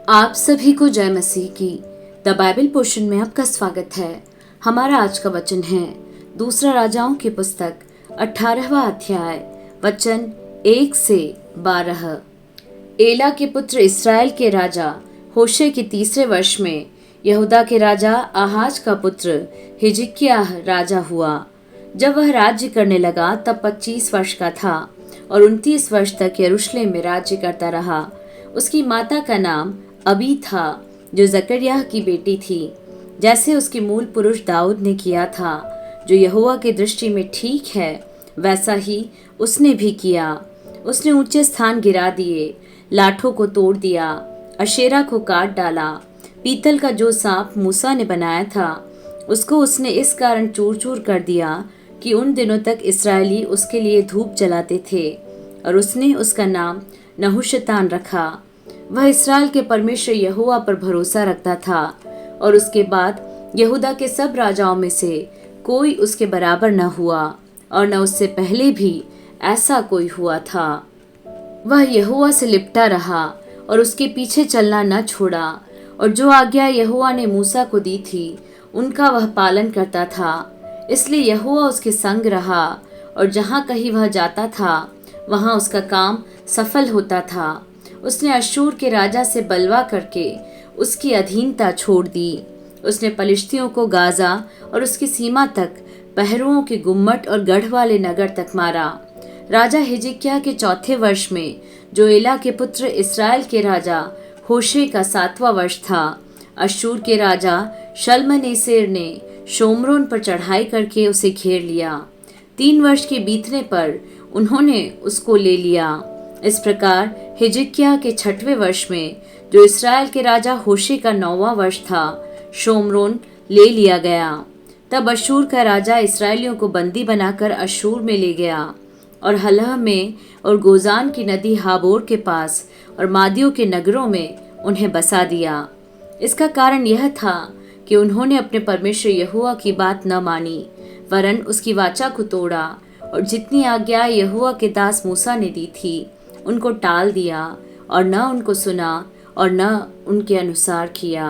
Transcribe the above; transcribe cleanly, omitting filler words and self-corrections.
आप सभी को जय मसीह की द बाइबल पोर्शन में आपका स्वागत है। हमारा आज का वचन है दूसरा राजाओं की पुस्तक 18वां अध्याय वचन 1 से 12। एला के पुत्र इस्राएल के राजा होशे के तीसरे वर्ष में यहूदा के राजा आहाज का पुत्र हिजकिय्याह राजा हुआ। जब वह राज्य करने लगा तब 25 वर्ष का था और 29 वर्ष तक यरूशलेम में राज्य करता रहा। उसकी माता का नाम अबी था जो जकर्याह की बेटी थी। जैसे उसके मूल पुरुष दाऊद ने किया था जो यहोवा की दृष्टि में ठीक है, वैसा ही उसने भी किया। उसने ऊंचे स्थान गिरा दिए, लाठों को तोड़ दिया, अशेरा को काट डाला। पीतल का जो सांप मूसा ने बनाया था उसको उसने इस कारण चूर चूर कर दिया कि उन दिनों तक इस्राएली उसके लिए धूप जलाते थे और उसने उसका नाम नहुशतान रखा। वह इस्राएल के परमेश्वर यहोवा पर भरोसा रखता था और उसके बाद यहूदा के सब राजाओं में से कोई उसके बराबर न हुआ और न उससे पहले भी ऐसा कोई हुआ था। वह यहोवा से लिपटा रहा और उसके पीछे चलना न छोड़ा और जो आज्ञा यहोवा ने मूसा को दी थी उनका वह पालन करता था। इसलिए यहोवा उसके संग रहा और जहाँ कहीं वह जाता था वहाँ उसका काम सफल होता था। उसने अश्शूर के राजा से बलवा करके उसकी अधीनता छोड़ दी। उसने पलिश्तियों को गाजा और उसकी सीमा तक पहरुओं के गुम्मट और गढ़ वाले नगर तक मारा। राजा हिजकिय्याह के चौथे वर्ष में जो एला के पुत्र इस्राएल के राजा होशे का 7वां वर्ष था, अश्शूर के राजा शल्मनेसेर ने शोम्रोन पर चढ़ाई करके उसे घेर लिया। 3 वर्ष के बीतने पर उन्होंने उसको ले लिया। इस प्रकार हिजकिय्याह के 6वें वर्ष में जो इस्राएल के राजा होशे का 9वां वर्ष था, शोम्रोन ले लिया गया। तब अश्शूर का राजा इस्राएलियों को बंदी बनाकर अश्शूर में ले गया और हलह में और गोजान की नदी हाबोर के पास और मादियों के नगरों में उन्हें बसा दिया। इसका कारण यह था कि उन्होंने अपने परमेश्वर यहोवा की बात न मानी वरन उसकी वाचा को तोड़ा और जितनी आज्ञा यहोवा के दास मूसा ने दी थी उनको टाल दिया और न उनको सुना और न उनके अनुसार किया।